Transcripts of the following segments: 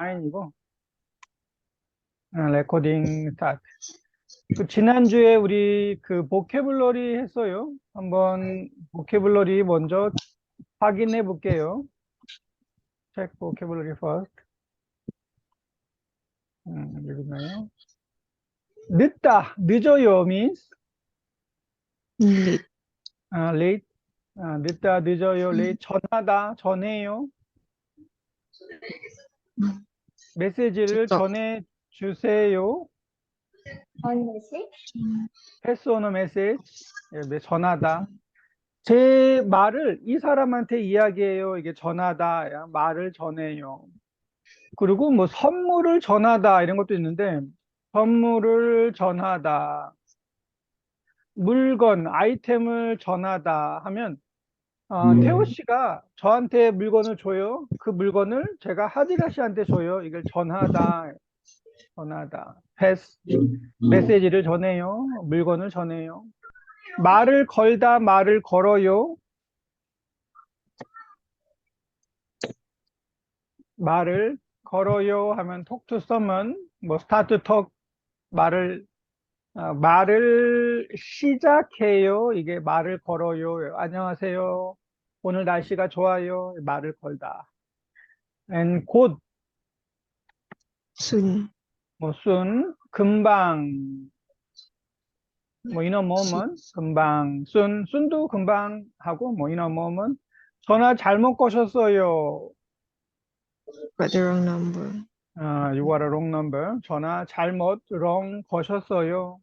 9이고 레코딩 스타트. 그 지난주에 우리 그 보캐블러리 했어요. 한번 보캐블러리 먼저 확인해 볼게요. Check vocabulary first. 여기 있나요? 늦다, 늦어요 means late, late. 늦다, 늦어요, late. 전하다, 전해요. 메시지를 직접, 전해 주세요. On message? pass on a message. 전하다. 제 말을 이 사람한테 이야기해요. 이게 전하다. 말을 전해요. 그리고 뭐 선물을 전하다 이런 것도 있는데 선물을 전하다. 물건, 아이템을 전하다 하면 태호 씨가 저한테 물건을 줘요. 그 물건을 제가 하디라 씨한테 줘요. 이걸 전하다. 전하다. 패스. 메시지를 전해요. 물건을 전해요. 말을 걸다, 말을 걸어요. 말을 걸어요 하면 talk to someone, 뭐 start to talk, 말을 시작해요. 이게 말을 걸어요. 안녕하세요. 오늘 날씨가 좋아요. 말을 걸다. and 곧, soon, 뭐 soon, 금방, 뭐 in a moment, 금방, soon도 금방 하고 뭐 in a moment. 전화 잘못 거셨어요. got the wrong number. You got a wrong number. 전화 잘못 wrong 거셨어요.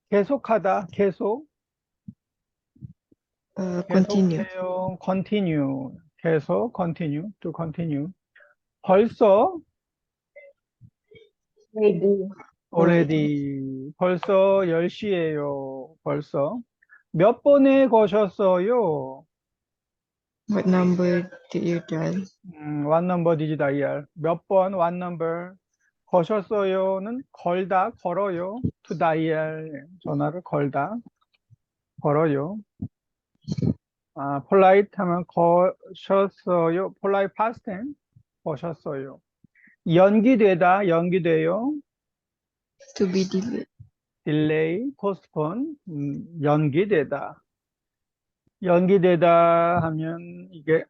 계속하다, 계속. Continue, 계속해요. continue. 계속 continue. to continue. 벌써 Ready. already. 벌써 10시예요. 벌써. 몇 번에 거셨어요? what number did you dial? what number did you dial? 몇 번, what number. 거셨어요는 걸다, 걸어요. to dial. 전화를 걸다, 걸어요. polite 하면 거셨어요. polite past tense. 거셨어요. 연기되다, 연기돼요. To be delayed, delay, postpone, 연기되다. 연기되다 하면 이게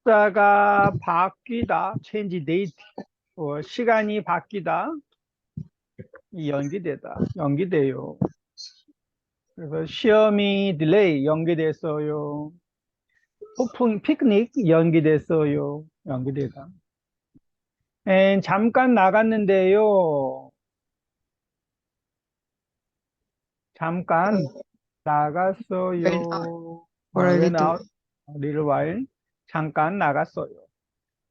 날짜가 바뀌다, change date, 시간이 바뀌다, 연기되다, 연기돼요. 그래서 시험이 delay, 연기됐어요. 소풍, 피크닉, 연기됐어요. 연기되다. 잠깐 나갔는데요. 잠깐 나갔어요. or a went little, out a little while. 잠깐 나갔어요.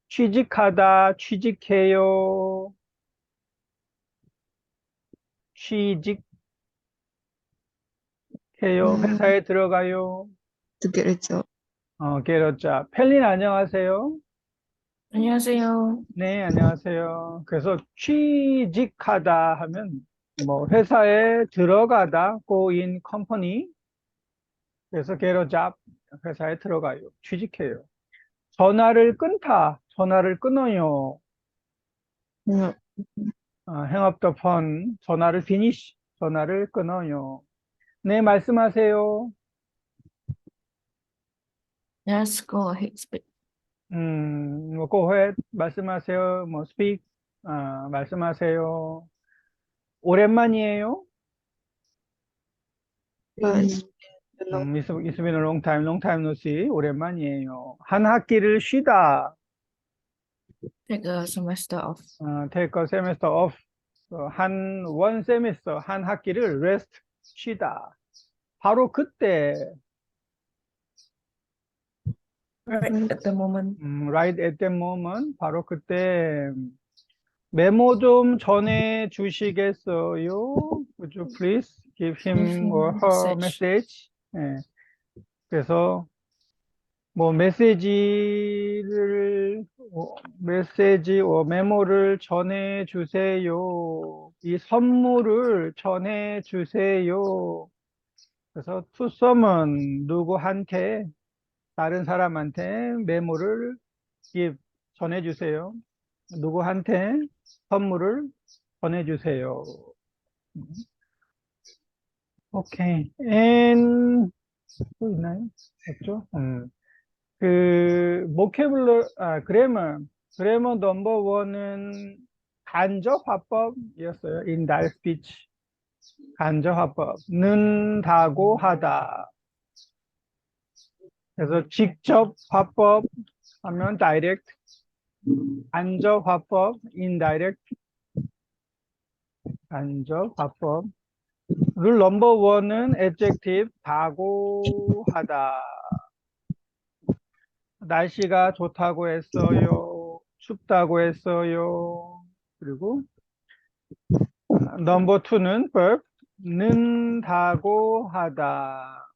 취직하다, 취직해요. 취직해요. 회사에 들어가요. to get a job. get a job. 펠린 안녕하세요. 안녕하세요. 네, 안녕하세요. 그래서 취직하다 하면 뭐 회사에 들어가다, go in company. 그래서 get a job, 회사에 들어가요. 취직해요. 전화를 끊다, 전화를 끊어요. No, hang up the phone, 전화를 finish, 전화를 끊어요. 네, 말씀하세요. Yes, go ahead, speak. 뭐 go ahead, 말씀하세요. 뭐 speak, 말씀하세요. 오랜만이에요. it's It's been a long time no see. 오랜만이에요. 한 학기를 쉬다, Take a semester off. take a semester off. one semester, 한 학기를 rest, 쉬다. 바로 그때, Right at the moment. right at that moment, 바로 그때 메모 좀 전해 주시겠어요? Would you please give him or her message? 예. 그래서 뭐 메시지, 메모를 전해 주세요. 이 선물을 전해 주세요. 그래서 to someone, 누구한테, 다른 사람한테 메모를 give, 전해주세요. 누구한테 선물을 전해주세요. 오케이. And 또 있나요? 없죠? 그래머 넘버 원은 간접 화법이었어요. in that speech. 간접 화법. 는다고 하다. 그래서 직접 화법 하면 direct. 간접 화법, indirect. 간접 화법. 룰 넘버 원은 adjective, 다고 하다. 날씨가 좋다고 했어요. 춥다고 했어요. 그리고 넘버 투는 verb, 는다고 하다.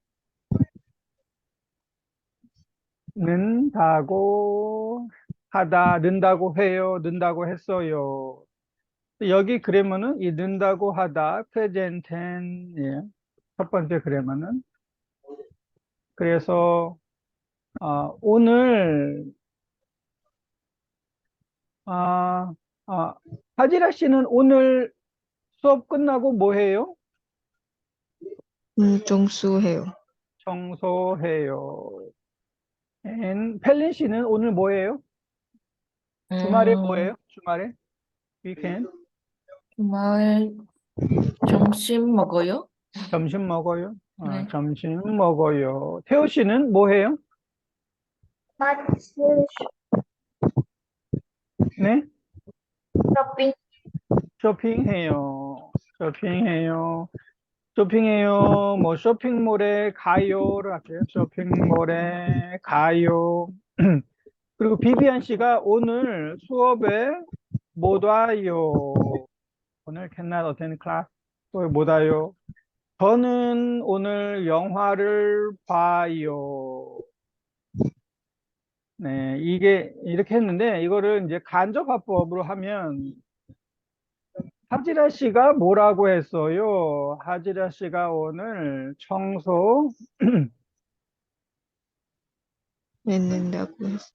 는다고 하다, 는다고 해요, 는다고 했어요. 여기 그래머는 이 는다고 하다, present tense예요. 첫 번째 그래머는. 그래서 오늘 아, 하지라 씨는 오늘 수업 끝나고 뭐 해요? 청소해요. 청소해요. 펠린 씨는 오늘 뭐 해요? 주말에 뭐 해요? 주말에? 위켄드? 주말 점심 먹어요? 점심 먹어요? 네. 점심 먹어요. 태호 씨는 뭐 해요? 네? 쇼핑. 쇼핑해요. 쇼핑해요. 쇼핑해요. 뭐 쇼핑몰에 가요를 할게요. 쇼핑몰에 가요. 그리고 비비안 씨가 오늘 수업에 못 와요. 오늘 cannot attend class. 수업에 못 와요. 저는 오늘 영화를 봐요. 네, 이게 이렇게 했는데 이거를 이제 간접화법으로 하면 하지라 씨가 뭐라고 했어요? 하지라 씨가 오늘 했는다고 했어.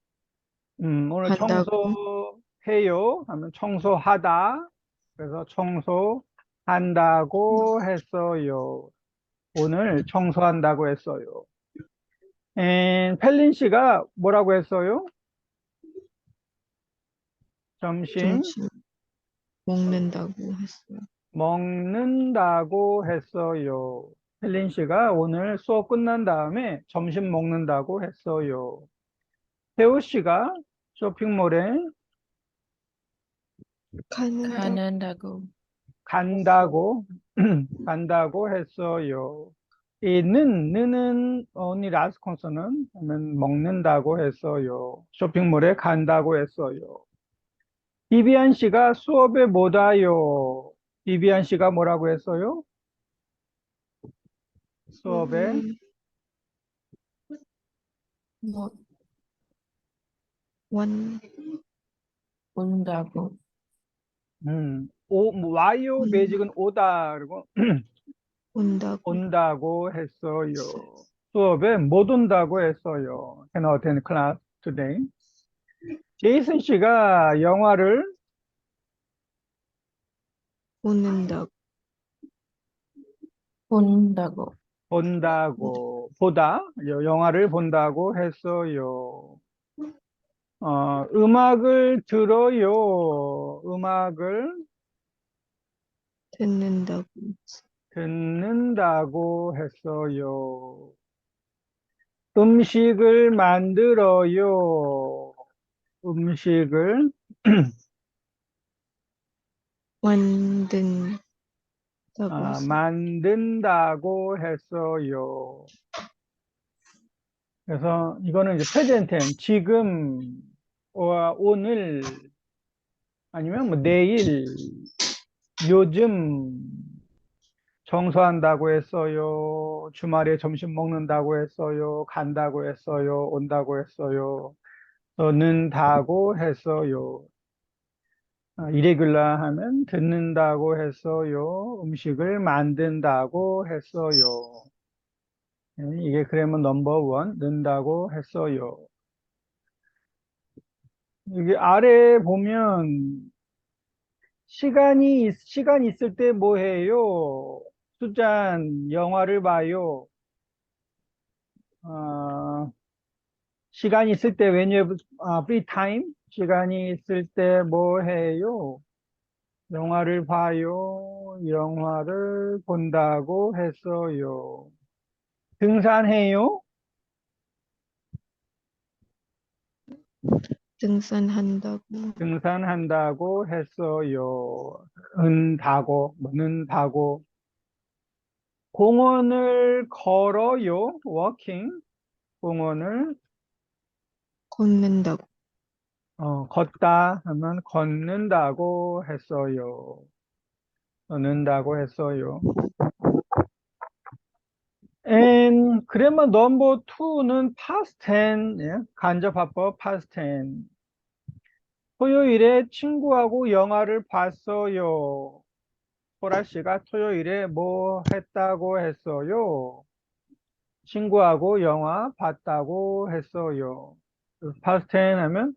오늘 한다고. 청소해요 하면 청소하다. 그래서 청소한다고 했어요. 오늘 청소한다고 했어요. 펠린 씨가 뭐라고 했어요? 점심 점심 먹는다고 했어요. 먹는다고 했어요. 펠린 씨가 오늘 수업 끝난 다음에 점심 먹는다고 했어요. 태호 씨가 쇼핑몰에 가는다고. 간다고. 간다고 했어요. 이 는은 only last consonant 하면 먹는다고 했어요. 쇼핑몰에 간다고 했어요. 비비안 씨가 수업에 못 와요. 비비안 씨가 뭐라고 했어요? 수업에 뭐 원 온다고. 뭐 와요 매직은 오다 그리고 온다고. 온다고 했어요. 수업에 못 온다고 했어요. Cannot attend class today. 제이슨 씨가 영화를 보는다고. 본다고. 영화를 본다고 했어요. 음악을 들어요. 음악을 듣는다고. 듣는다고 했어요. 음식을 만들어요. 음식을 만든다고 했어요. 만든다고 했어요. 그래서 이거는 이제 present tense, 지금, 오늘, 아니면 뭐 내일, 요즘, 청소한다고 했어요. 주말에 점심 먹는다고 했어요. 간다고 했어요. 온다고 했어요. 듣는다고 했어요. irregular 하면 듣는다고 했어요. 음식을 만든다고 했어요. 이게 그러면 넘버 원, 는다고 했어요. 여기 아래 보면 시간 있을 때 뭐 해요? 수잔, 영화를 봐요. 어, 시간 있을 때 when you have free time, 시간이 있을 때 뭐 해요? 영화를 봐요. 영화를 본다고 했어요. 등산해요. 등산한다고. 등산한다고 했어요. 은다고, 는다고. 공원을 걸어요. walking. 공원을 걷는다고. 걷다 하면 걷는다고 했어요. 걷는다고 했어요. And 그래만 넘버 2는 past tense, 예? 간접화법 past tense. 토요일에 친구하고 영화를 봤어요. 소라 씨가 토요일에 뭐 했다고 했어요? 친구하고 영화 봤다고 했어요. past tense 하면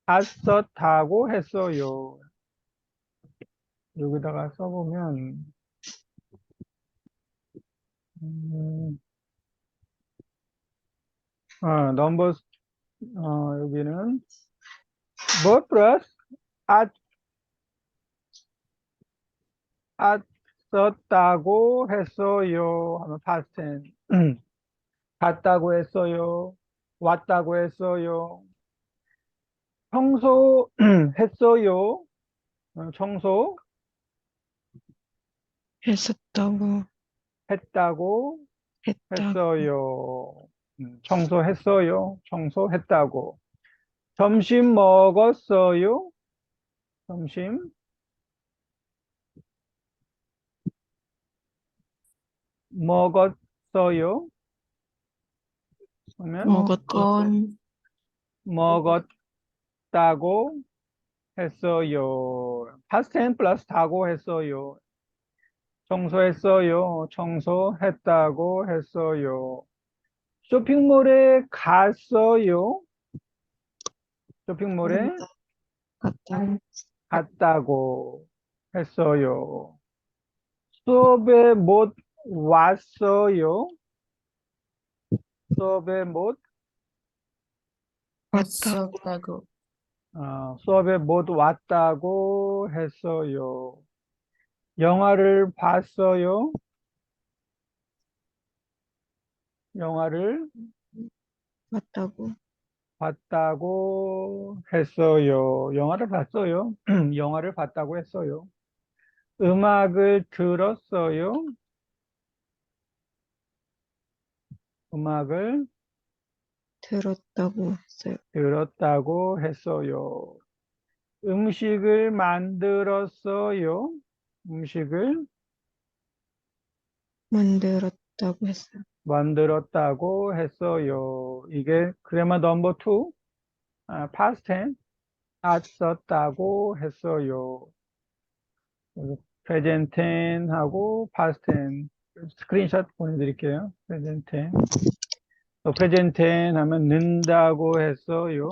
봤었다고 했어요. 여기다가 써보면 음, 넘버 여기는 뭐 플러스 앗 썼다고 했어요 하면 past tense. 갔다고 했어요. 왔다고 했어요. 청소 했어요. 청소 했었다고. 했다고 했다고. 했어요. 청소했어요. 청소했다고. 점심 먹었어요. 점심 먹었어요. 그러면 먹었다고. 먹건, 먹었다고 했어요. past tense 플러스 다고 했어요. 청소했어요. 청소했다고 했어요. 쇼핑몰에 갔어요. 쇼핑몰에 갔다고. 갔다고 했어요. 수업에 못 왔어요. 수업에 못, 왔다고. 왔었다고. 수업에 못 왔다고 했어요. 영화를 봤어요. 영화를 왔다고. 봤다고 했어요. 영화를 봤어요. 영화를 봤다고 했어요. 음악을 들었어요. 음악을 들었다고 했어요. 들었다고 했어요. 음식을 만들었어요. 음식을 만들었다고 했어요. 만들었다고 했어요. 이게 그래마 넘버 2, past tense, 썼다고 했어요. present tense 하고 past tense 스크린샷 보내드릴게요. present tense. 또 present tense 하면 는다고 했어요.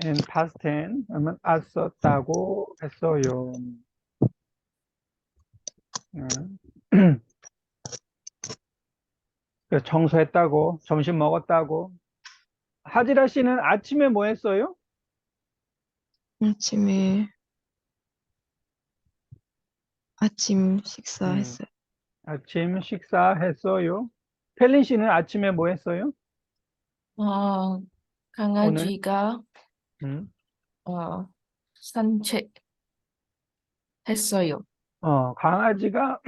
and past tense 하면 썼다고 했어요. 음. 그래서 청소했다고, 점심 먹었다고. 하지라 씨는 아침에 뭐 했어요? 아침에 아침 음, 식사했어요. 아침 식사했어요. 펠린 씨는 아침에 뭐 했어요? 어, 오늘? 강아지가 음. 어, 산책했어요. 강아지가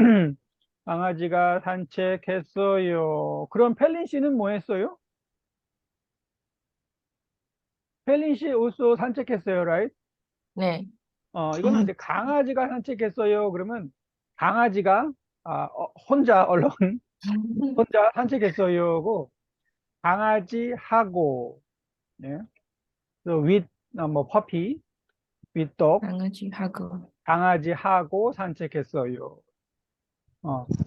강아지가 산책했어요. 그럼 펠린 씨는 뭐 했어요? 펠린 씨 also 산책했어요, right? 네. 이거는 이제 강아지가 산책했어요. 그러면 강아지가 혼자 얼른 혼자 산책했어요고 강아지하고 예. with 뭐 퍼피, with dog 강아지하고 강아지하고 산책했어요.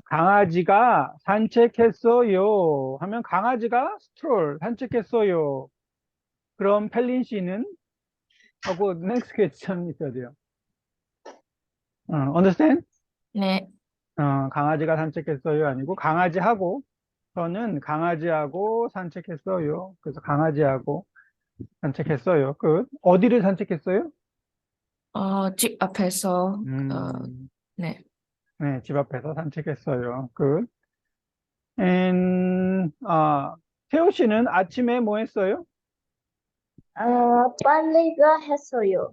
강아지가 산책했어요 하면 강아지가 스트롤 산책했어요. 그럼 펠린 씨는 하고 next question 있어야 돼요. understand? 네. 강아지가 산책했어요 아니고 강아지하고 저는 강아지하고 산책했어요. 그래서 강아지하고 산책했어요. 끝. 어디를 산책했어요? 집 앞에서 음, 네. 네, 집 앞에서 산책했어요. 끝. 태호 씨는 아침에 뭐 했어요? 빨래가 했어요.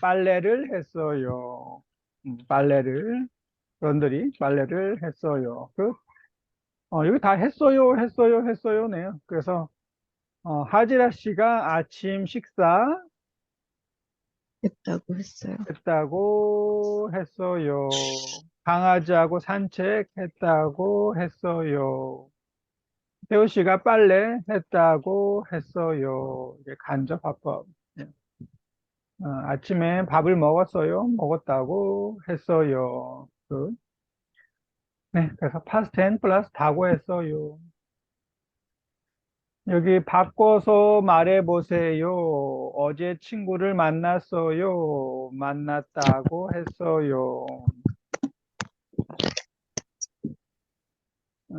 빨래를 했어요. 빨래를, 런드리, 빨래를 했어요. 끝. 여기 다 했어요, 했어요, 했어요네요. 그래서, 하지라 씨가 아침 식사 했다고 했어요. 했다고 했어요. 강아지하고 산책했다고 했어요. 태우 씨가 빨래 했다고 했어요. 이게 간접 화법. 예. 아침에 밥을 먹었어요. 먹었다고 했어요. 네, 그래서 past tense 플러스 다고 했어요. 여기 바꿔서 말해보세요. 어제 친구를 만났어요. 만났다고 했어요.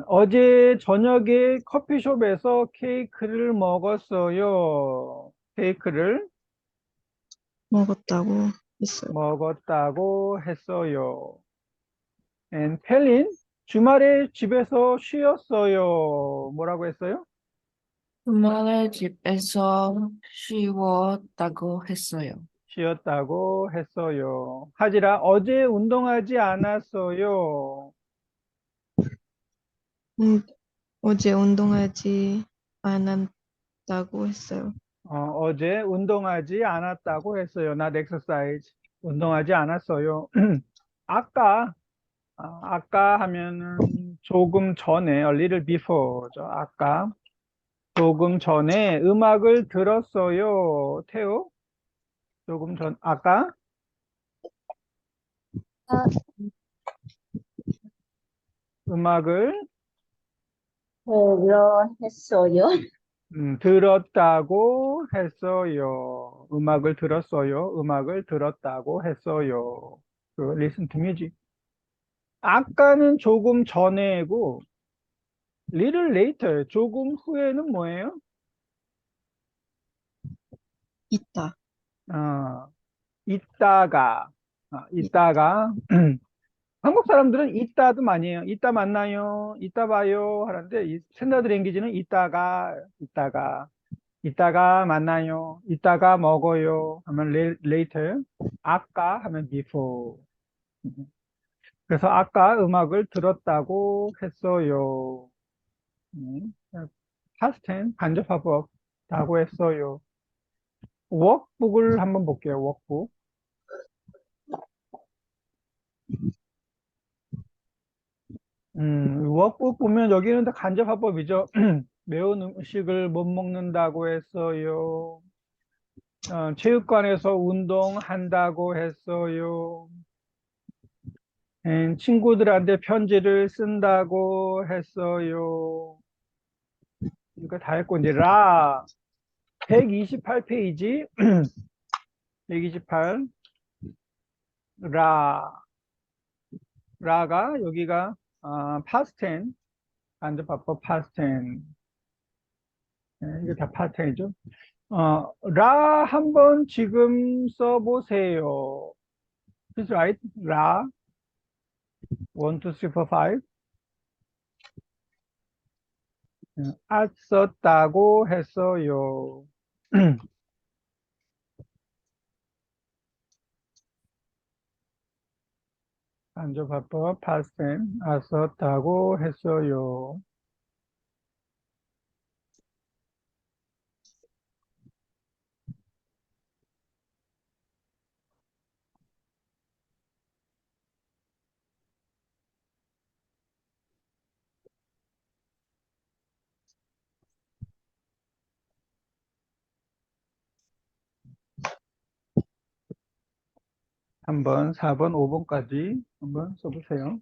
어제 저녁에 커피숍에서 케이크를 먹었어요. 케이크를 먹었다고 했어요. 먹었다고 했어요. 펠린, 주말에 집에서 쉬었어요. 뭐라고 했어요? 주말에 집에서 쉬었다고 했어요. 쉬었다고 했어요. 하지라, 어제 운동하지 않았어요. 어제 운동하지 않았다고 했어요. 어제 운동하지 않았다고 했어요. not exercise. 운동하지 않았어요. 아까, 아까 하면은 조금 전에, a little before죠. 아까, 조금 전에 음악을 들었어요. 태우? 조금 전, 아까 아, 음악을 했어요. 들었다고 했어요. 음악을 들었어요. 음악을 들었다고 했어요. listen to music. 아까는 조금 전에고, little later, 조금 후에는 뭐예요? 있다. 어, 이따가, 이따가, 한국 사람들은 이따도 많이 해요. 이따 만나요. 이따 봐요. 하는데, 이 스탠다드 랭귀지는 이따가 만나요. 이따가 먹어요. 하면 later. 아까 하면 before. 그래서 아까 음악을 들었다고 했어요. past tense, 간접화법다고 했어요. 워크북을 한번 볼게요. 워크북. 워크북 보면 여기는 다 간접화법이죠. 매운 음식을 못 먹는다고 했어요. 체육관에서 운동한다고 했어요. 친구들한테 편지를 쓴다고 했어요. 이거 다 했고, 이제 128페이지, 128, 라가 여기가 past tense, 간접화법 past tense. 이게 다 past tense죠. 라 한번 지금 써보세요. Please write 라 1, 2, 3, 4, 5. 썼다고 했어요. 간접화법 past tense, 썼다고 했어요. 한번 4번, 5번까지 한번 써보세요.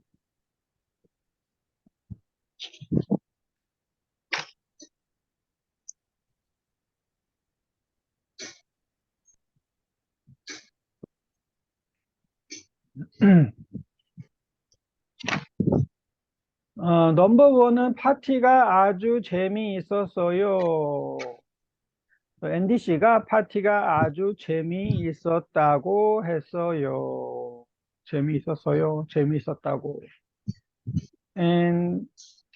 넘버 원은 파티가 아주 재미있었어요. 앤디 씨가 파티가 아주 재미있었다고 했어요. 재미있었어요. 재미있었다고. And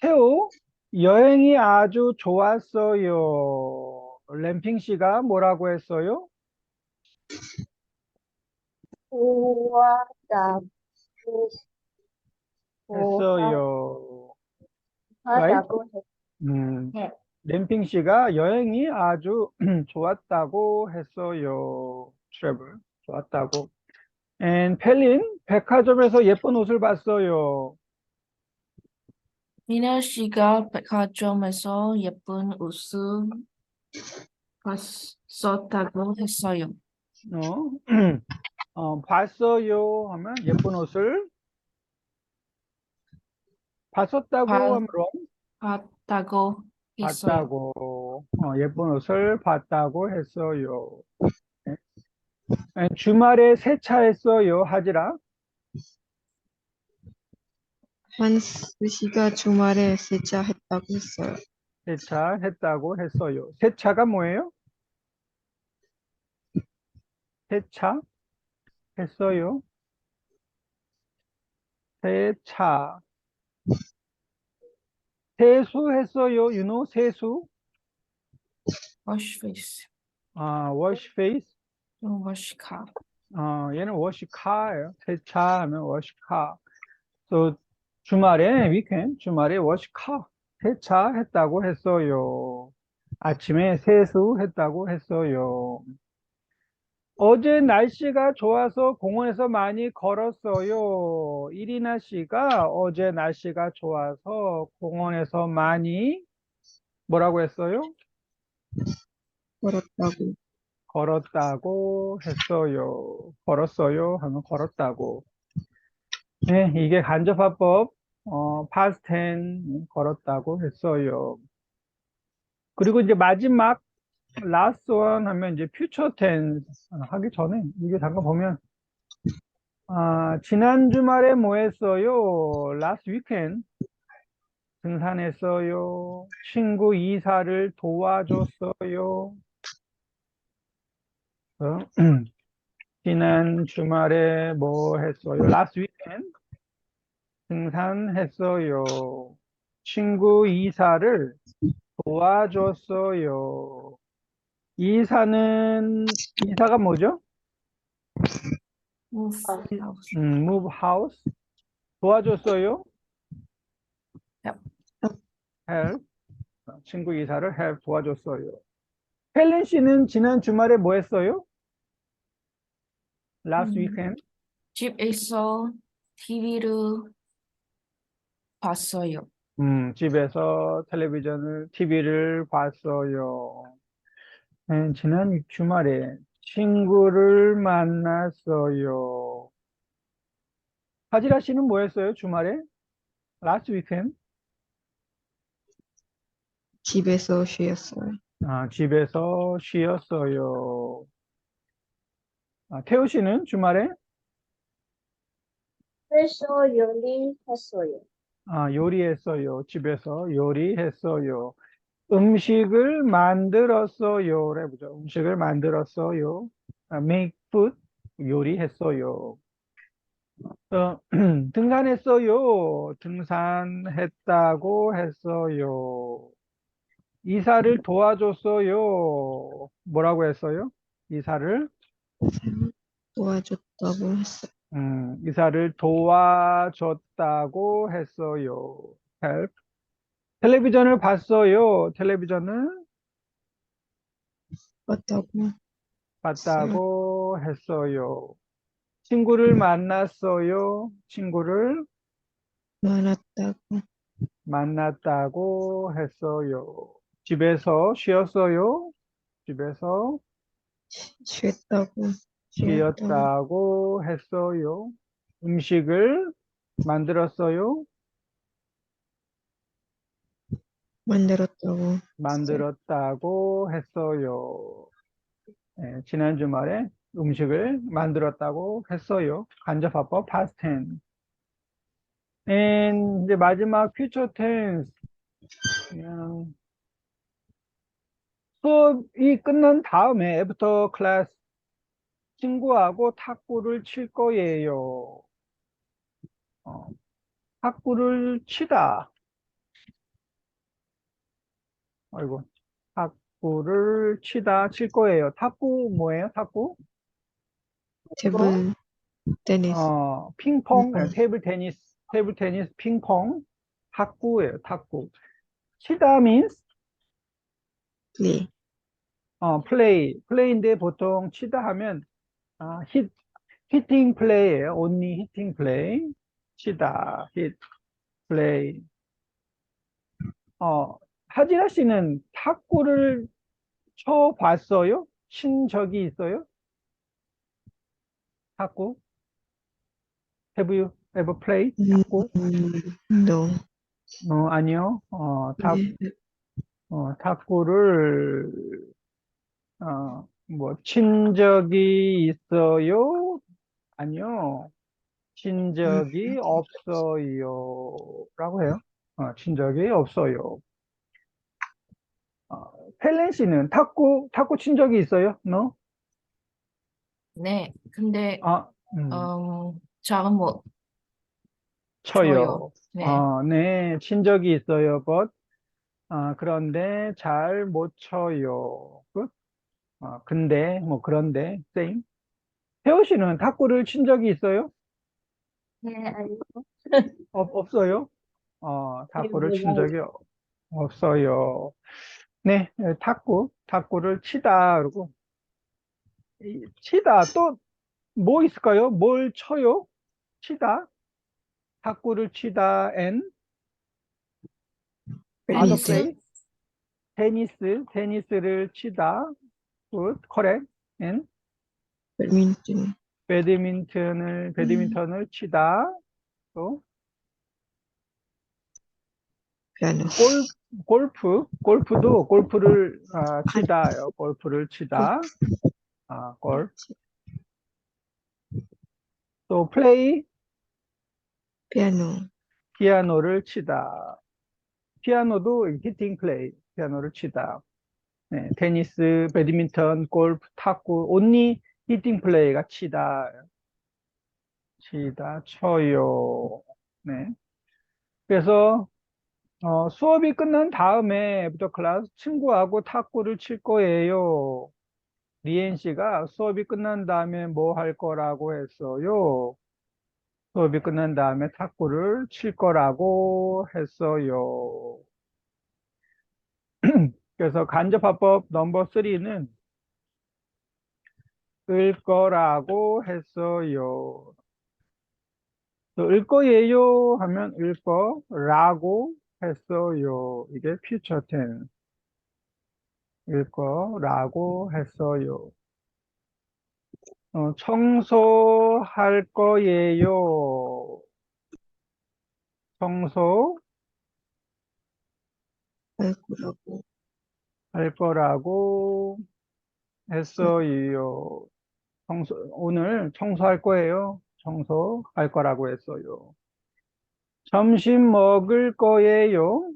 태우, 여행이 아주 좋았어요. 램핑 씨가 뭐라고 했어요? 좋았다. 했어요. Right? 좋아하다고 네. 램핑 씨가 여행이 아주 좋았다고 했어요. 트래블. 좋았다고. And 펠린, 백화점에서 예쁜 옷을 봤어요. 미나 씨가 백화점에서 예쁜 옷을 봤었다고 했어요. 어, 봤어요 하면 예쁜 옷을 봤었다고 하면 wrong. 봤다고 했어요. 봤다고. 예쁜 옷을 봤다고 했어요. 네. 주말에 세차했어요. 하지라. 한스 씨가 주말에 세차했다고 했어요. 세차했다고 했어요. 세차가 뭐예요? 세차 했어요. 세차. 세수했어요. You know, 세수. Wash face. wash face. Wash car. 얘는 wash car예요. 세차하면 wash car. So, 주말에, weekend, 주말에 wash car. 세차했다고 했어요. 아침에 세수했다고 했어요. 어제 날씨가 좋아서 공원에서 많이 걸었어요. 이리나 씨가 어제 날씨가 좋아서 공원에서 많이 뭐라고 했어요? 걸었다고. 걸었다고 했어요. 걸었어요 하면 걸었다고. 네, 이게 간접화법, past tense 걸었다고 했어요. 그리고 이제 마지막 last one 하면 이제 future tense 하기 전에 이게 잠깐 보면 지난 주말에 뭐 했어요? last weekend 등산했어요. 친구 이사를 도와줬어요. 지난 주말에 뭐 했어요? last weekend 등산했어요. 친구 이사를 도와줬어요. 이사가 뭐죠? Move House. house. move house. 도와줬어요? Help. help. 친구 이사를 help 도와줬어요. 헬렌 씨는 지난 주말에 뭐 했어요? last weekend. 집에서 TV를 봤어요. 집에서 TV를 봤어요. 지난 주말에 친구를 만났어요. 하지라 씨는 뭐 했어요? 주말에? last weekend. 집에서 쉬었어요. 집에서 쉬었어요. 태우 씨는 주말에? 그래서 요리했어요. 요리했어요. 집에서 요리했어요. 음식을 만들었어요. 해보죠. 음식을 만들었어요. make food. 요리했어요. 등산했어요. 등산했다고 했어요. 이사를 도와줬어요. 뭐라고 했어요? 이사를 도와줬다고 했어요. 이사를 도와줬다고 했어요. help. 텔레비전을 봤어요. 텔레비전을 봤다고 봤다고 했어요. 친구를 만났어요. 친구를 만났다고 만났다고 했어요. 집에서 쉬었어요. 집에서 쉬었다고 쉬었다고 했어요. 음식을 만들었어요. 만들었다고 만들었다고 했어요. 네, 지난 주말에 음식을 만들었다고 했어요. 간접화법 past tense. And 이제 마지막 future tense. 그냥 수업이 끝난 다음에 after class 친구하고 탁구를 칠 거예요. 탁구를 치다. 아이고, 탁구를 치다 칠 거예요. 탁구 뭐예요? 탁구? Table tennis. 핑퐁, 핑퐁. 테이블 테니스, 핑퐁, 탁구예요. 탁구. 치다 means Play. 플레이인데 보통 치다 하면 히팅 플레이예요. only 히팅 플레이. 치다, hit, 플레이. 하진아 씨는 탁구를 쳐 봤어요? 친 적이 있어요? 탁구? Have you ever played 탁구? No. 아니요. 네. 탁구를 친 적이 있어요? 아니요. 친 적이 없어요. 라고 해요. 친 적이 없어요. 헬렌 씨는 탁구 친 적이 있어요? No? 네, 근데 음, 잘은 못 쳐요. 쳐요. 네. 네, 친 적이 있어요. But, 그런데 잘 못 쳐요. 끝? 근데, 그런데, same. 태호 씨는 탁구를 친 적이 있어요? 네, 아니요. 없어요? 탁구를 친 적이 없어요. 네, 탁구를 치다. 그리고, 치다. 또, 뭐 있을까요? 뭘 쳐요? 치다. 탁구를 치다, and, other 테니스. play. 테니스를 치다. good, correct. and, Badminton. 배드민턴을 치다. 또, Piano. 골프도 골프를 치다요. 골프를 치다. 골. 또 플레이, Piano. 피아노를 치다. 피아노도 히팅 플레이, 피아노를 치다. 네, 테니스, 배드민턴, 골프, 탁구, 온리 히팅 플레이가 쳐요. 네. 그래서 수업이 끝난 다음에 부터 클래스 친구하고 탁구를 칠 거예요. 리엔 씨가 수업이 끝난 다음에 뭐 할 거라고 했어요? 수업이 끝난 다음에 탁구를 칠 거라고 했어요. 그래서 간접화법 넘버 3는 을 거라고 했어요. 또 을 거예요 하면 을 거라고 했어요. 이게 future tense. 을 거라고 했어요. 청소할 거예요. 청소할 할 거라고. 거라고 했어요. 오늘 청소할 거예요. 청소할 거라고 했어요. 점심 먹을 거예요.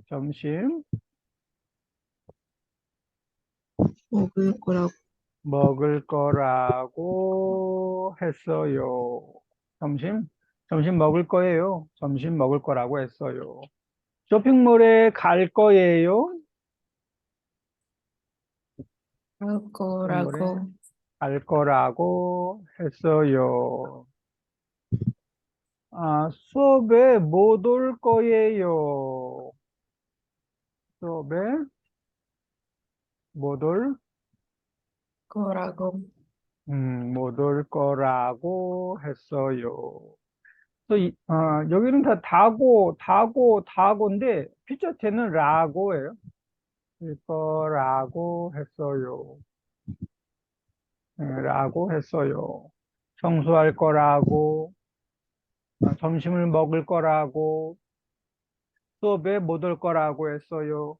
점심 먹을 거라고. 먹을 거라고 했어요. 점심 먹을 거예요. 점심 먹을 거라고 했어요. 쇼핑몰에 갈 거예요. 할 쇼핑몰에 거라고. 갈 거라고 했어요. 수업에 못 올 거예요. 수업에 못 올, 거라고. 못 올 거라고 했어요. 여기는 다 다고인데, 피처 때는 라고예요. 일 거라고 했어요. 네, 라고 했어요. 청소할 거라고, 점심을 먹을 거라고, 수업에 못 올 거라고 했어요.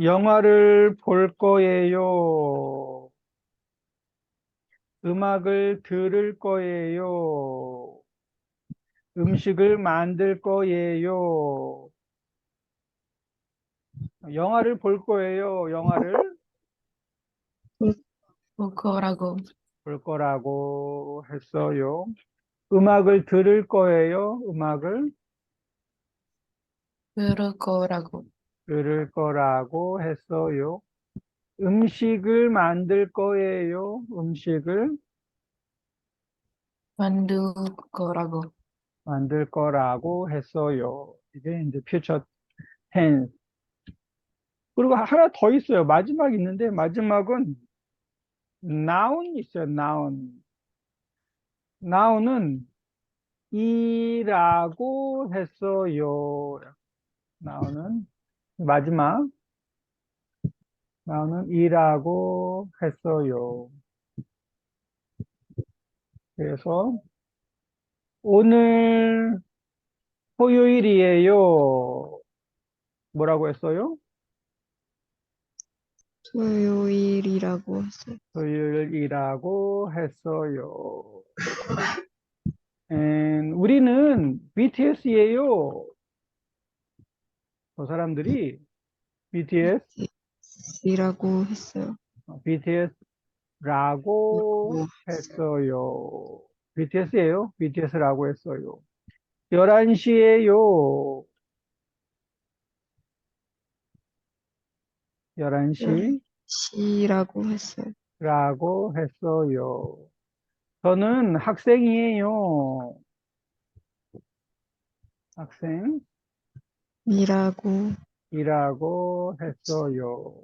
영화를 볼 거예요. 음악을 들을 거예요. 음식을 만들 거예요. 영화를 볼 거예요. 영화를 볼 거라고. 볼 거라고 했어요. 음악을 들을 거예요. 음악을 들을 거라고. 들을 거라고 했어요. 음식을 만들 거예요. 음식을 만들 거라고. 만들 거라고 했어요. 이게 이제 future tense. 그리고 하나 더 있어요. 마지막 있는데 마지막은 noun 있어요. noun. noun은 이라고 했어요. noun은 마지막 noun은 이라고 했어요. 그래서 오늘 토요일이에요. 뭐라고 했어요? 토요일이라고 했어요. 토요일이라고 했어요. 우리는 BTS예요. 저 사람들이 BTS, 이라고 했어요. BTS라고 라고 했어요. BTS예요. BTS라고 했어요. 11시에요. 11시라고 시라고 했어요. 했어요. 저는 학생이에요. 이라고 학생이라고 했어요.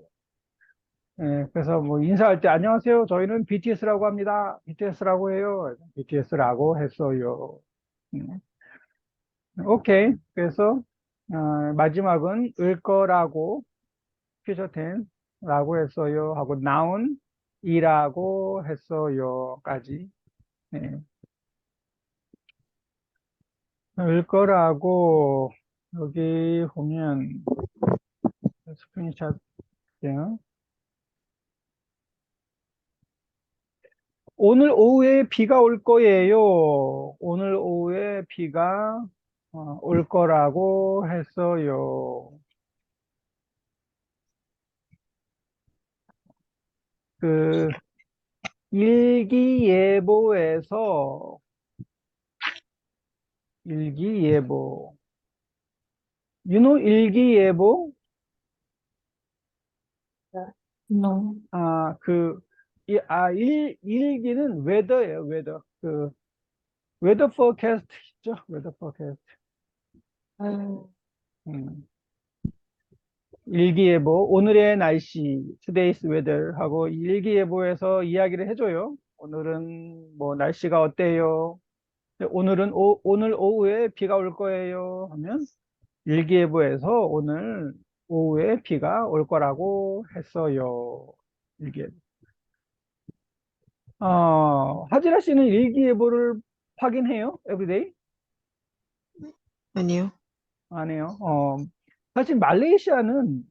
그래서 뭐 인사할 때 안녕하세요. 저희는 BTS라고 합니다. BTS라고 해요. BTS라고 했어요. 음, 오케이. 그래서 마지막은 을 거라고 future tense라고 했어요. 하고 noun 이라고 했어요까지. 네. 을 거라고 여기 보면 스크린샷 돼요. 오늘 오후에 비가 올 거예요. 오늘 오후에 비가 올 거라고 했어요. 그 일기예보에서 일기예보, 일기예보? No. 일기는 웨더예요, 웨더. 웨더 포캐스트 있죠? 웨더 포캐스트. 음. 일기예보, 오늘의 날씨, today's weather 하고 일기예보에서 이야기를 해줘요. 오늘은 뭐 날씨가 어때요? 오늘 오후에 비가 올 거예요. 하면 일기예보에서 오늘 오후에 비가 올 거라고 했어요. 일기예보. 하지라 씨는 일기예보를 확인해요? everyday? 아니요. 안 해요. 사실 말레이시아는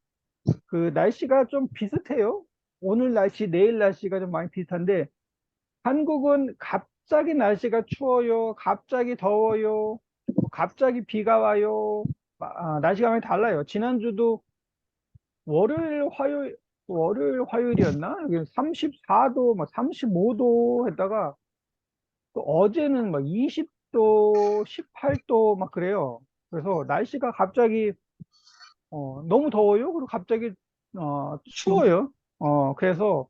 그 날씨가 좀 비슷해요. 오늘 날씨, 내일 날씨가 좀 많이 비슷한데 한국은 갑자기 날씨가 추워요. 갑자기 더워요. 갑자기 비가 와요. 날씨가 많이 달라요. 지난주도 월요일, 화요일이었나? 여기 34도, 막 35도 했다가 또 어제는 막 20도, 18도 막 그래요. 그래서 날씨가 갑자기 너무 더워요. 그리고 갑자기 추워요. 그래서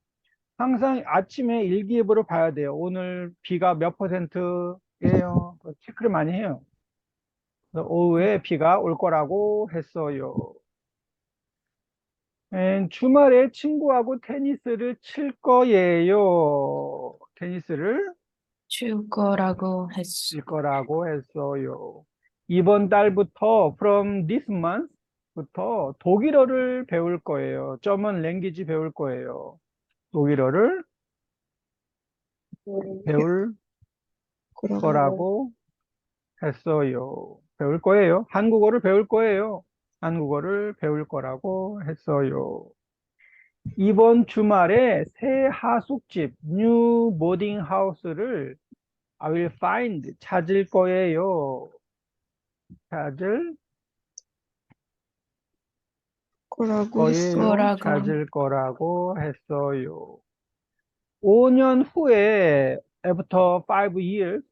항상 아침에 일기예보를 봐야 돼요. 오늘 비가 몇 %예요. 체크를 많이 해요. 그래서 오후에 비가 올 거라고 했어요. 주말에 친구하고 테니스를 칠 거예요. 테니스를 줄 거라고 했어. 칠 거라고 했어요. 이번 달부터 from this month부터 독일어를 배울 거예요. 점은 랭귀지 배울 거예요. 독일어를 배울 거라고 거라고 했어요. 배울 거예요. 한국어를 배울 거예요. 한국어를 배울 거라고 했어요. 이번 주말에 새 하숙집, 뉴 보딩 하우스를 I will find, 찾을 거예요. 찾을 거라고 했어요. 거예요. 거라고. 찾을 거라고 했어요. 5년 후에, after 5 years,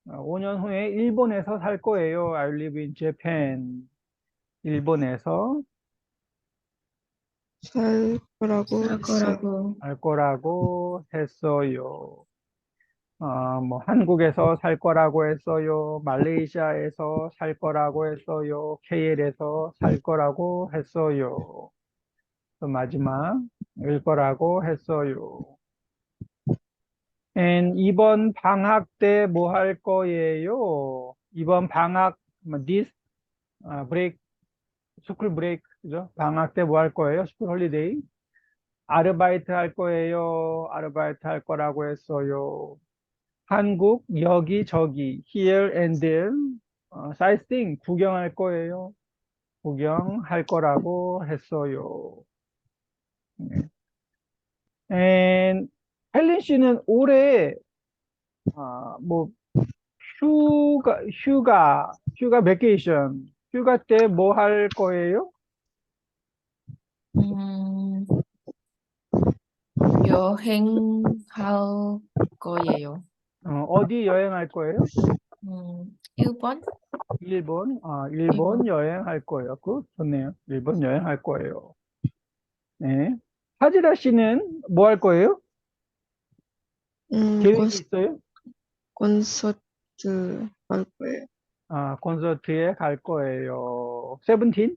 5년 후에 일본에서 살 거예요. I live in Japan. 일본에서 살 거라고 살 했어요. 거라고. 살 거라고 했어요. 뭐, 한국에서 살 거라고 했어요. 말레이시아에서 살 거라고 했어요. KL에서 살 거라고 했어요. 또 마지막, 일 거라고 했어요. And 이번 방학 때 뭐 할 거예요? 이번 방학, this break, 스쿨 브레이크, 그죠? 방학 때 뭐 할 거예요? 스쿨 홀리데이. 아르바이트 할 거예요. 아르바이트 할 거라고 했어요. 한국, 여기, 저기, here and there, sightseeing, 구경할 거예요. 구경할 거라고 했어요. 네. And 헬린 씨는 올해, 뭐, 휴가, 베케이션, 휴가 때 뭐 할 거예요? 음, 여행할 거예요. 어디 여행할 거예요? 일본? 일본 여행할 거예요. 그 좋네요. 일본 여행할 거예요. 네. 하지라 씨는 뭐 할 거예요? 계획이 있어요? 콘서트 갈 거예요. 콘서트에 갈 거예요. 세븐틴?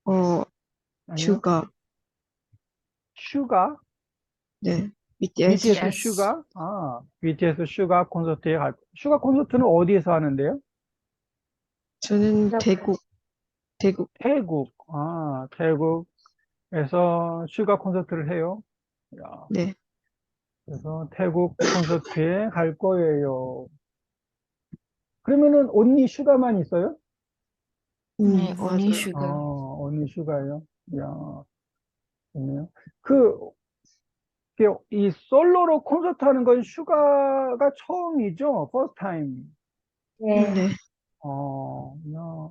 어, 아니요. 휴가. 슈가? 네. BTS BTS BTS. 슈가? BTS 슈가 콘서트에 슈가 콘서트는 어디에서 하는데요? 저는 태국. 태국. 태국에서 슈가 콘서트를 해요. 야, 네. 그래서 태국 콘서트에 갈 거예요. 그러면은 언니 슈가만 있어요? 네, 언니 맞아요. 슈가. 언니 슈가요? 야, 좋네요. 그, 이 솔로로 콘서트 하는 건 슈가가 처음이죠? First time. 네. 네. 야,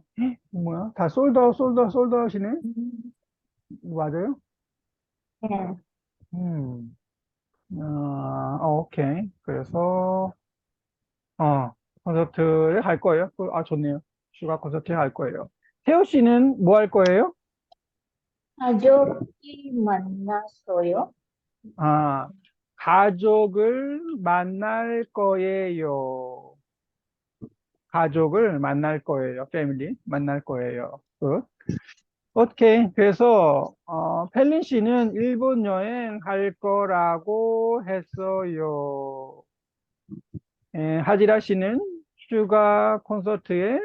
뭐야? 다 솔드아웃이네? 음, 맞아요? 네. 음, 오케이. 그래서, 콘서트에 갈 거예요. 좋네요. 슈가 콘서트에 갈 거예요. 태호 씨는 뭐 할 거예요? 가족이 만났어요? 아, 가족을 만날 거예요. 가족을 만날 거예요. 패밀리 만날 거예요. 굿. 오케이. 그래서 펠린 씨는 일본 여행 할 거라고 했어요. 하지라 씨는 휴가 콘서트에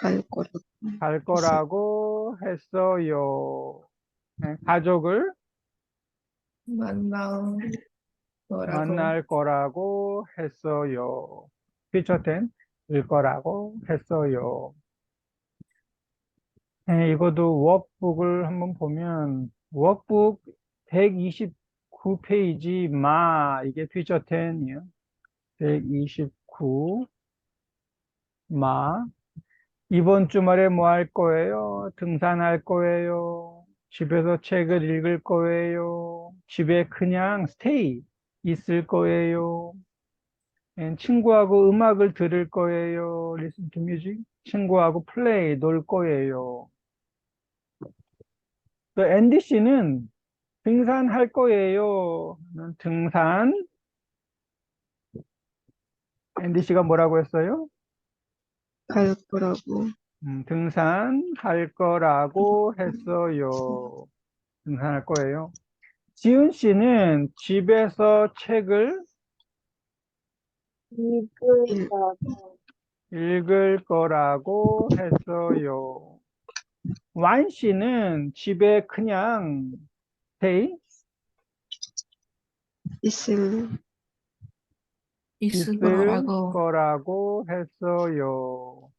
갈 거라고 갈 했어요. 거라고 했어요. 가족을 만날 거라고. 만날 거라고 했어요. 퓨처 텐일 거라고 했어요. 이것도 워크북을 한번 보면 워크북 129페이지 이게 퓨처 텐이요. 129 이번 주말에 뭐 할 거예요? 등산할 거예요. 집에서 책을 읽을 거예요. 집에 그냥 스테이 있을 거예요. 친구하고 음악을 들을 거예요. Listen to music. 친구하고 플레이 놀 거예요. 또 앤디 씨는 등산할 거예요. 등산. 앤디 씨가 뭐라고 했어요? 갈 거라고. 등산할 거라고 했어요. 등산할 거예요. 지은 씨는 집에서 책을 일- 읽을 거라고 했어요. 완 씨는 집에 그냥 stay 있을 있을 있을 거라고. 거라고 했어요.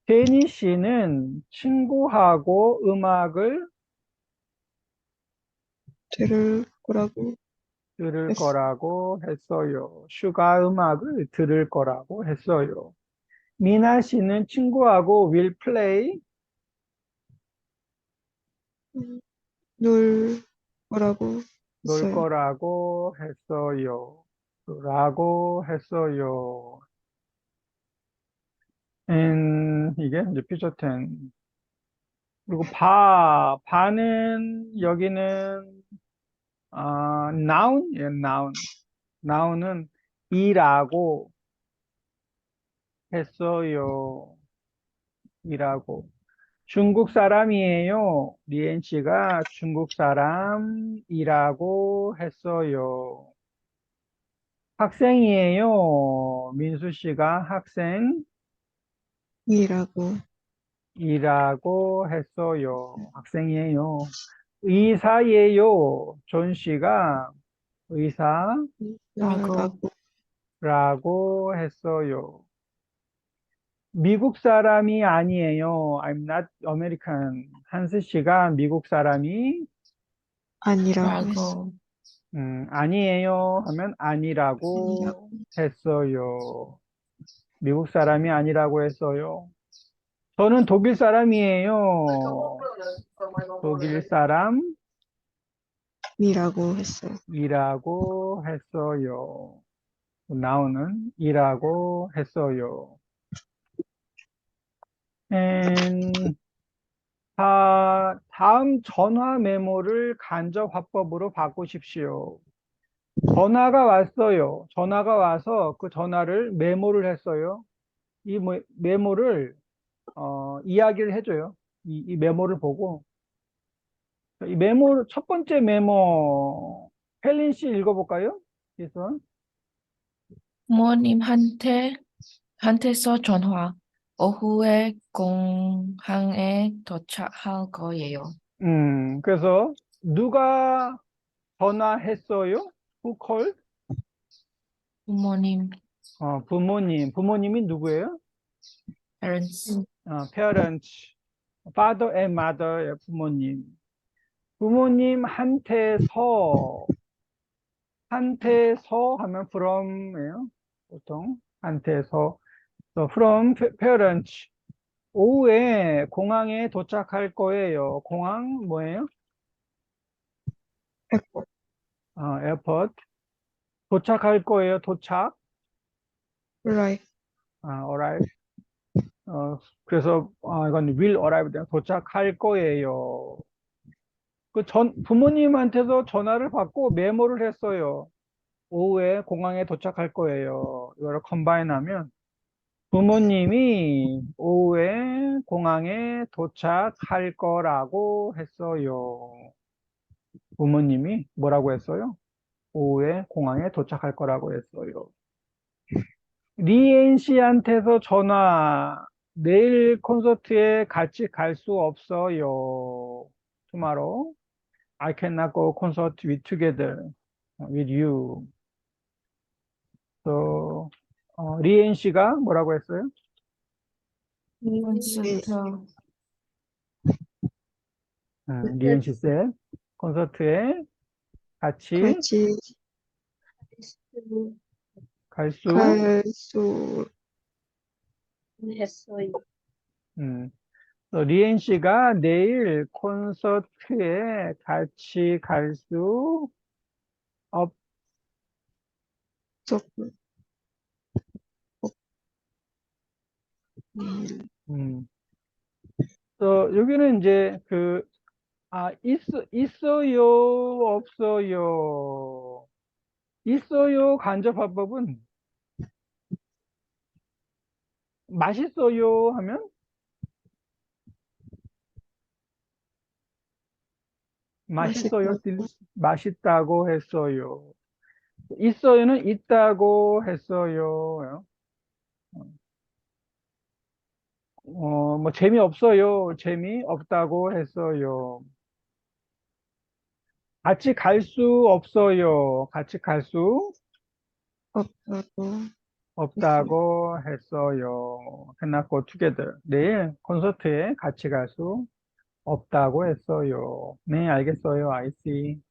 제니 씨는 친구하고 음악을 들을 거라고 들을 했어. 거라고 했어요. 슈가 음악을 들을 거라고 했어요. 미나 씨는 친구하고 will play 놀 거라고 놀 했어요. 거라고 했어요. 라고 했어요. 이게 이제 퓨처 텐. 그리고 바는 여기는 noun, 예, noun. noun은 이라고 했어요. 이라고. 중국 사람이에요. 리엔 씨가 중국 사람이라고 했어요. 학생이에요. 민수 씨가 이라고 학생이라고 했어요. 학생이에요. 의사예요. 존 씨가 라고. 의사라고 했어요. 미국 사람이 아니에요. I'm not American. 한스 씨가 미국 사람이 아니라고 했어. 라고. 아니에요 하면 아니라고 했어요. 미국 사람이 아니라고 했어요. 저는 독일 사람이에요. 독일 이라고 했어요. 사람이라고 했어요. 나오는 이라고 했어요. 음, 다음 전화 메모를 간접 화법으로 바꾸십시오. 전화가 왔어요. 전화가 와서 그 전화를 메모를 했어요. 이 메모를 이야기를 해줘요. 이 메모를 보고 이 메모 첫 번째 메모 헬린 씨 읽어볼까요? 그래서 한테서 전화. 오후에 공항에 도착할 거예요. 그래서 누가 전화했어요? Who called? 부모님, 부모님이 누구예요? parents. parents, father and mother의 부모님. 한테서 하면 from이에요. 보통 한테서 from parents. 오후에 공항에 도착할 거예요. 공항 뭐예요? 에코 에어포트. 도착할 거예요. 도착. 라이 arrive. 그래서 이건 will arrive. 도착할 거예요. 부모님한테서 전화를 받고 메모를 했어요. 오후에 공항에 도착할 거예요. 이거를 컴바인하면 부모님이 오후에 공항에 도착할 거라고 했어요. 부모님이 뭐라고 했어요? 오후에 공항에 도착할 거라고 했어요. 리엔 씨한테서 전화, 내일 콘서트에 같이 갈 수 없어요. Tomorrow, I cannot go concert together with you. 또, 리엔 씨가 뭐라고 했어요? 콘서트. 리엔 씨 쌤, 콘서트에 같이 같이 갈 수, 갈수 했어요. 음, 또 리엔 씨가 내일 콘서트에 같이 갈 수 없, 없 음. 또 여기는 이제 있어요, 없어요. 있어요 간접화법은 맛있어요 하면 맛있어요, 맛있다고 맛있다고 했어요. 있어요는 있다고 했어요. 뭐 재미없어요, 재미없다고 했어요. 같이 갈 수 없어요, 같이 갈 수 없다고 없다고 했어요. 끝났고 together. 내일 콘서트에 같이 갈 수 없다고 했어요. 네, 알겠어요. I see.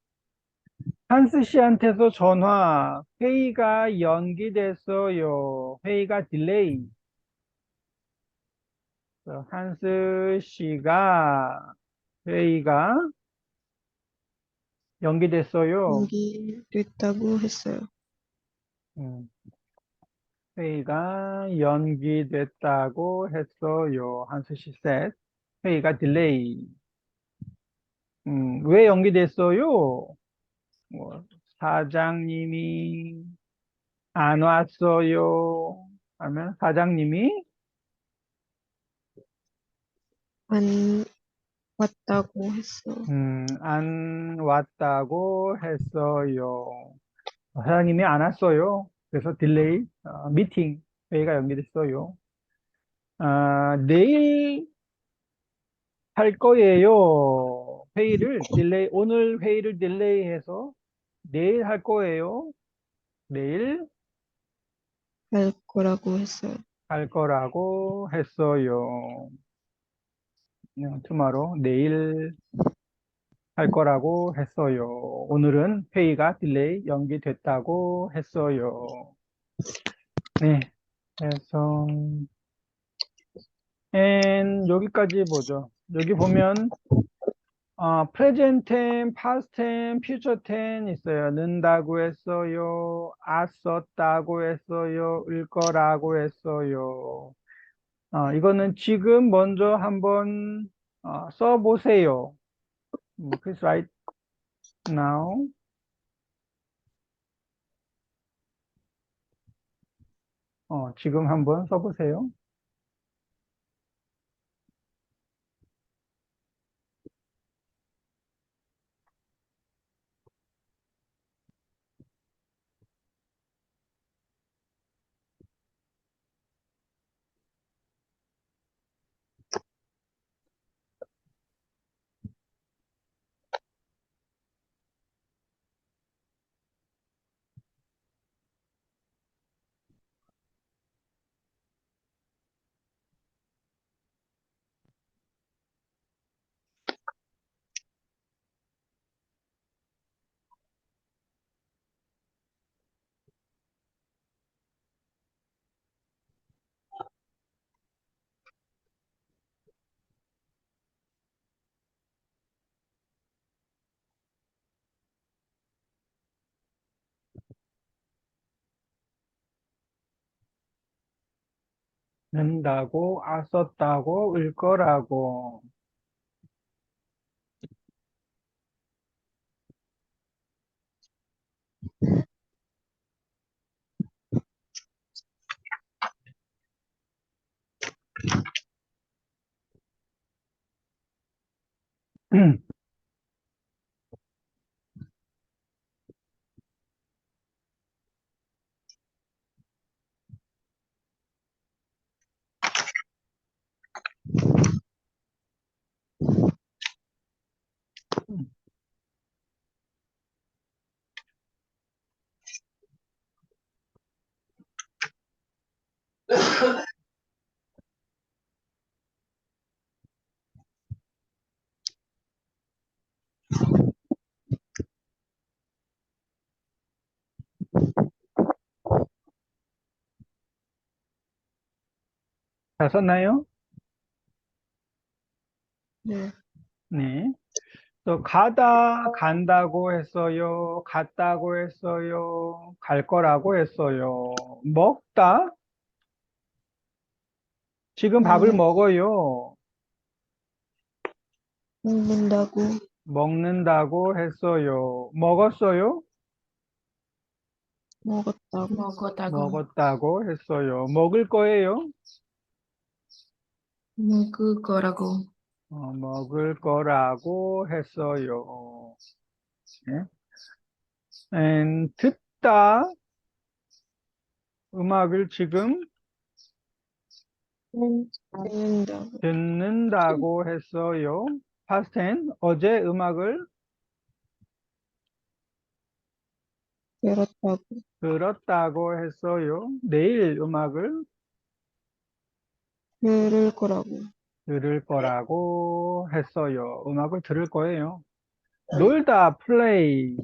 한스 씨한테서 전화. 회의가 연기됐어요. 회의가 딜레이. 한스 씨가 회의가 연기됐어요. 연기됐다고 했어요. 음, 회의가 연기됐다고 했어요. 한스 씨 said. 회의가 딜레이. 왜 연기됐어요? 뭐, 사장님이 안 왔어요. 하면 사장님이 안 왔다고 했어. 안 왔다고 했어요. 사장님이 안 왔어요. 그래서 딜레이, 미팅, 회의가 연기됐어요. 내일 할 거예요. 회의를 딜레이, 오늘 회의를 딜레이해서 내일 할 거예요. 내일 할 거라고 했어요. 할 거라고 했어요. tomorrow, 내일 할 거라고 했어요. 오늘은 회의가 딜레이 연기됐다고 했어요. 네, 그래서 여기까지 보죠. 여기 보면 present tense, past tense, future tense 있어요. 는다고 했어요. 썼다고 했어요. 을 거라고 했어요. 이거는 지금 먼저 한번 써보세요. Please write now. 지금 한번 써보세요. 는다고, 썼다고, 을 거라고. 잘 썼나요? 네. 네. 또 간다고 했어요. 갔다고 했어요. 갈 거라고 했어요. 먹다? 지금 밥을 네. 먹어요. 먹는다고 먹는다고 했어요. 먹었어요? 먹었다고 먹었다고. 먹었다고 했어요. 먹을 거예요? 먹을 거라고. 먹을 거라고 했어요. 네. 듣다, 음악을 지금 듣는다고 듣는다고 했어요. past tense, 어제 음악을 들었다고. 들었다고 했어요. 내일 음악을 들을 거라고. 들을 거라고 했어요. 음악을 들을 거예요. 놀다, play.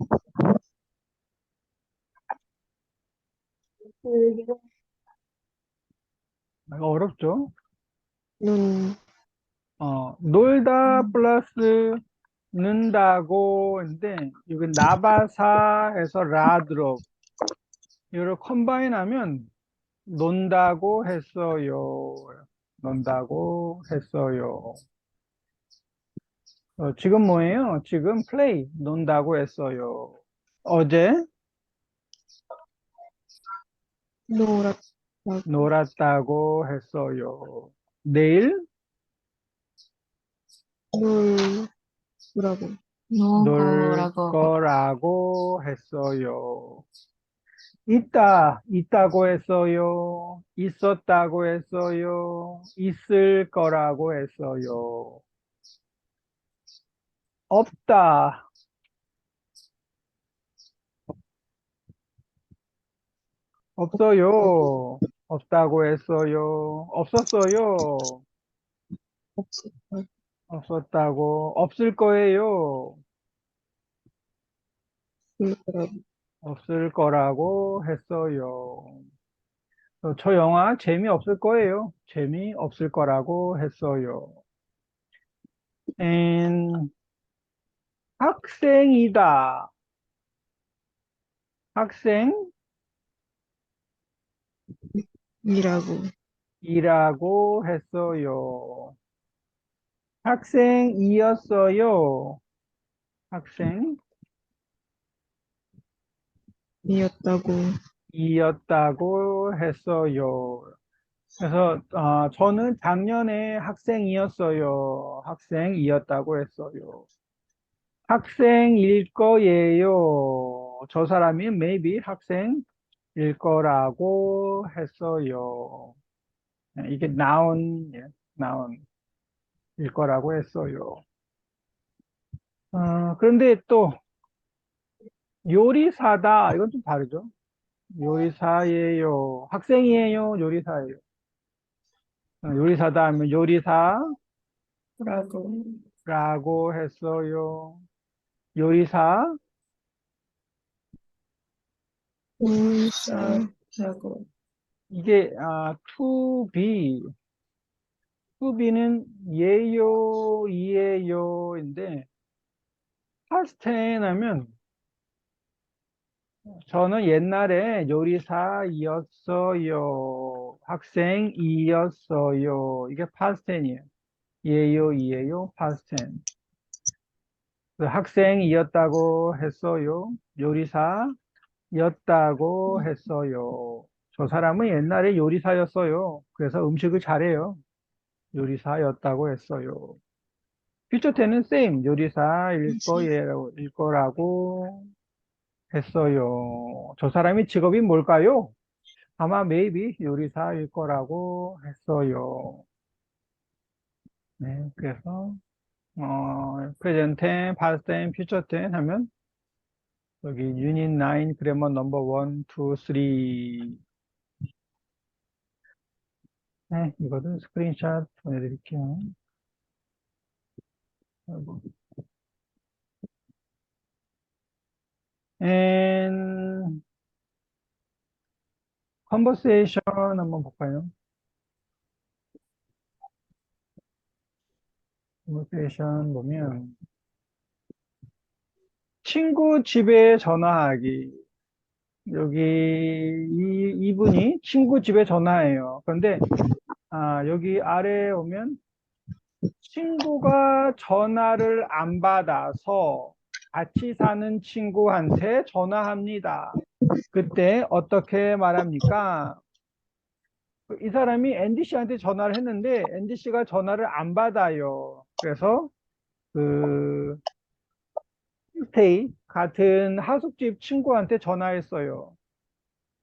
즐겨, 어렵죠? 눈, 놀다 플러스 는다고 인데 여기 나바사에서 라드롭 이걸 컴바인 하면 논다고 했어요. 논다고 했어요. 지금 뭐예요? 지금 플레이 논다고 했어요. 어제 놀았다고. 놀았다고 했어요. 내일 놀라고. 놀 노고라고. 거라고 했어요. 있다고 했어요. 있었다고 했어요. 있을 거라고 했어요. 없다, 없어요. 없다고 했어요. 없었어요. 없을 없었다고. 없을 거예요. 거라고. 없을 거라고 했어요. 저 영화 재미없을 거예요. 재미없을 거라고 했어요. And 학생이다. 이라고. 학생이라고 했어요. 학생이었어요. 이었다고. 학생이었다고 했어요. 그래서 저는 작년에 학생이었어요. 학생이었다고 했어요. 학생일 거예요. 저 사람이 maybe 학생일 거라고 했어요. 이게 noun, noun일 거라고 했어요. 그런데 또 요리사다 이건 좀 다르죠. 요리사예요. 학생이에요. 요리사예요. 요리사다 하면 라고. 요리사라고 했어요. 요리사 라고. 이게 to be는 예요, 이에요인데 past tense 하면 저는 옛날에 요리사였어요. 학생이었어요. 이게 past tense이에요. 예요, 이에요, past tense. 학생이었다고 했어요. 요리사였다고 했어요. 저 사람은 옛날에 요리사였어요. 그래서 음식을 잘해요. 요리사였다고 했어요. 퓨처 때는 same, 일 거라고 했어요. 저 사람이 직업이 뭘까요? 아마 maybe 요리사일 거라고 했어요. 네, 그래서 present tense, past tense, future tense 하면 여기 유닛 9 그래머 넘버 1, 2, 3 네, 이거도 스크린샷 보내드릴게요. 아이고. And conversation 한번 볼까요? conversation 보면 친구 집에 전화하기. 여기 이분이 친구 집에 전화해요. 그런데 여기 아래에 오면 친구가 전화를 안 받아서 같이 사는 친구한테 전화합니다. 그때 어떻게 말합니까? 이 사람이 앤디 씨한테 전화를 했는데 앤디 씨가 전화를 안 받아요. 그래서 그 스테이 같은 하숙집 친구한테 전화했어요.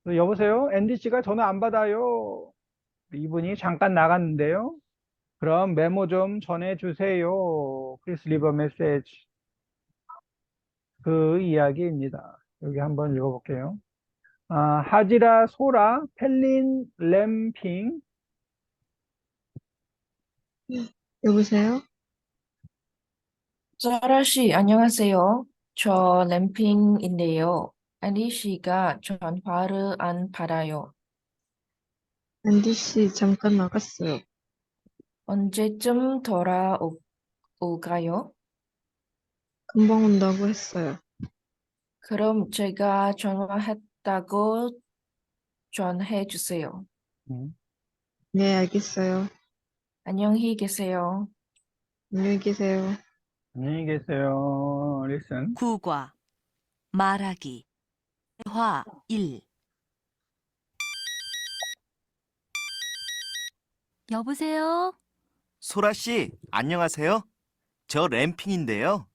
그래서 여보세요? 앤디 씨가 전화 안 받아요. 이분이 잠깐 나갔는데요. 그럼 메모 좀 전해주세요. Please leave a message. 그 이야기입니다. 여기 한번 읽어볼게요. 하지라, 소라, 펠린, 램핑. 여보세요? 사라 씨, 안녕하세요. 저 램핑인데요. 앤디 씨가 전화를 안 받아요. 앤디 씨 잠깐 나갔어요. 언제쯤 돌아올까요? 금방 온다고 했어요. 그럼 제가 전화했다고 전해 주세요. 음, 네, 알겠어요. 안녕히 계세요. 안녕히 계세요. 안녕히 계세요. listen. 구과 말하기 대화 1 여보세요? 소라 씨, 안녕하세요. 저 램핑인데요.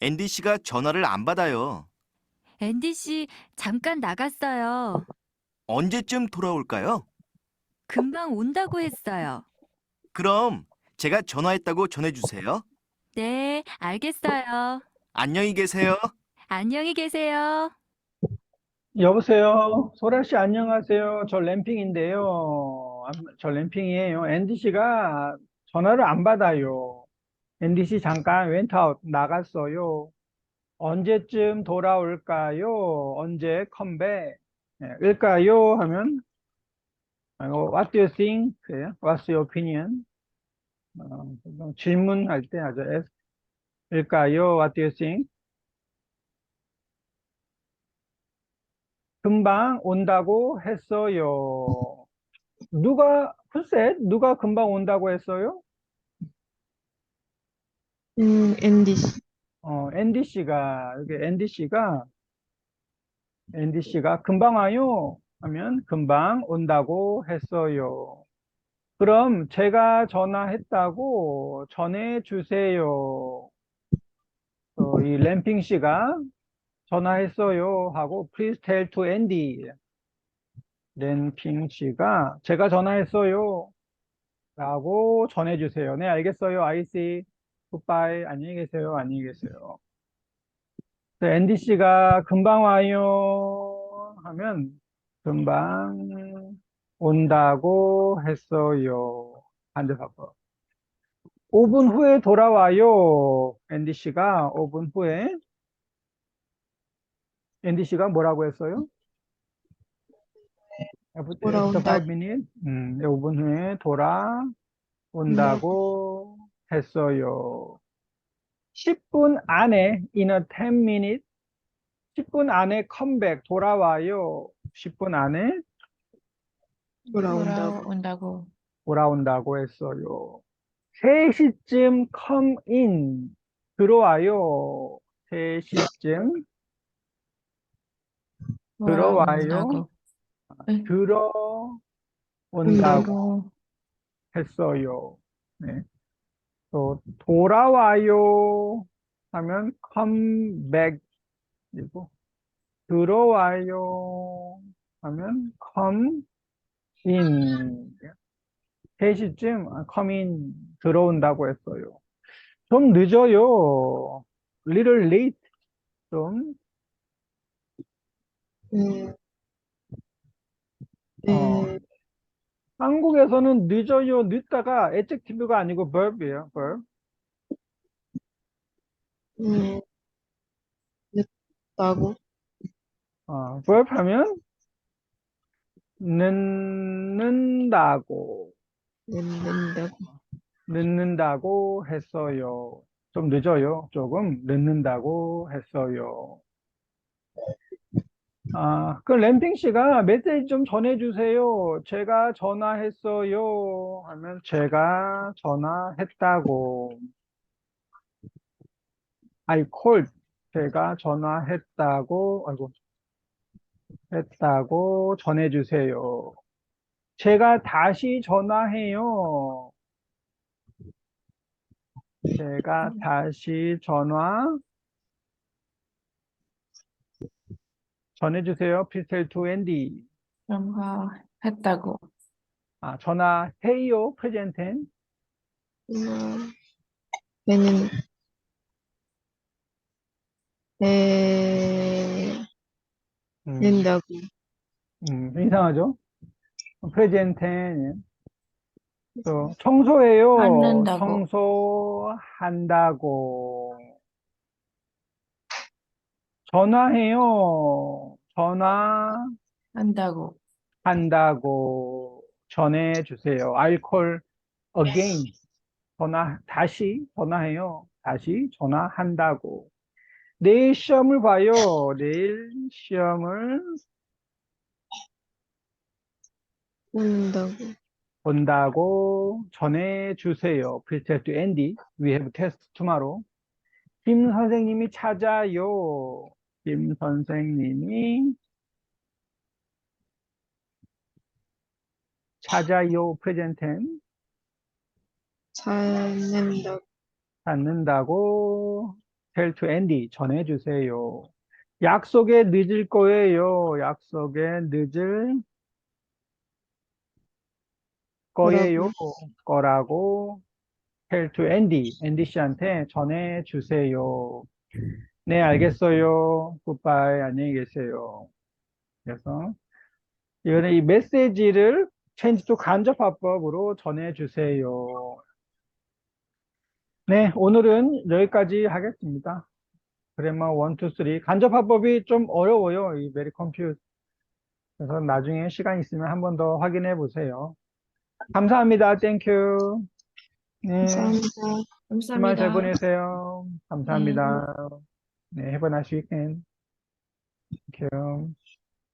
앤디 씨가 전화를 안 받아요. 앤디 씨 잠깐 나갔어요. 언제쯤 돌아올까요? 금방 온다고 했어요. 그럼 제가 전화했다고 전해주세요. 네, 알겠어요. 안녕히 계세요. 안녕히 계세요. 여보세요. 소라 씨 안녕하세요. 저 램핑인데요. 저 램핑이에요. 앤디 씨가 전화를 안 받아요. 앤디 씨 잠깐 웬트아웃 나갔어요. 언제쯤 돌아올까요? 언제 컴백? 일까요? 하면 What do you think? 그래요? What's your opinion? 질문할 때 아주 일까요? What do you think? 금방 온다고 했어요. 글쎄, 누가 금방 온다고 했어요? 앤디 씨. 앤디 씨가 금방 와요 하면 금방 온다고 했어요. 그럼 제가 전화했다고 전해 주세요. 이 램핑 씨가 전화했어요 하고 please tell to Andy. 램핑 씨가 제가 전화했어요 라고 전해주세요. 네, 알겠어요. I see. 굿바이. 안녕히 계세요. 안녕히 계세요. 네, 앤디 씨가 금방 와요 하면 금방 온다고 했어요. 반대사고. 5분 후에 돌아와요. 앤디 씨가 5분 후에. 앤디 씨가 뭐라고 했어요? After 돌아온다고. 5 minutes. 5분 후에 돌아온다고 했어요. 10분 안에, in a 10 minutes, 10분 안에 컴백, 돌아와요. 10분 안에 돌아온다고. 돌아온다고 했어요. 3시쯤 come in, 들어와요. 3시쯤 들어와요. 네. 들어온다고 온다고. 했어요. 네. 또 돌아와요 하면 come back이고 들어와요 하면 come in. 3시쯤 come in 들어온다고 했어요. 좀 늦어요. little late. 좀 음, 어, 한국에서는 늦어요, 늦다가 adjective가 아니고 verb이에요. verb. 늦다고. verb 하면 늦는다고 늦는다고. 늦는다고 했어요. 좀 늦어요. 조금 늦는다고 했어요. 그 램핑 씨가 메시지 좀 전해주세요. 제가 전화했어요. 하면 제가 전화했다고. I called. 제가 했다고 전해주세요. 제가 다시 전화해요. 제가 다시 전해주세요. Please tell to Andy. 전화했다고. 전화해요. present tense. 얘는 에 낸다고. 이상하죠? present tense. 또 청소해요. 받는다고. 청소한다고. 전화해요. 한다고. 전화한다고. 전해주세요. I'll call again. 다시 전화해요. 다시 전화한다고. 내일 시험을 봐요. 내일 시험을 본다고. 본다고 전해주세요. Please tell to Andy. We have test tomorrow. 김 선생님이 찾아요. 김 선생님이 찾아요. present tense. 찾는다고. 찾는다고 tell to Andy. 전해주세요. 약속에 늦을 거예요. 약속에 늦을 거예요. 거라고 tell to Andy. 앤디 씨한테 전해주세요. 네, 알겠어요. 굿바이. 안녕히 계세요. 그래서 이거는 이 메시지를 change to 간접화법으로 전해주세요. 네, 오늘은 여기까지 하겠습니다. 그래머 1, 2, 3. 간접화법이 좀 어려워요. 이 very confused. 그래서 나중에 시간 있으면 한 번 더 확인해 보세요. 감사합니다. 땡큐. 네, 감사합니다. 주말 잘 감사합니다. 보내세요. 감사합니다. 네, have a nice weekend. Thank you.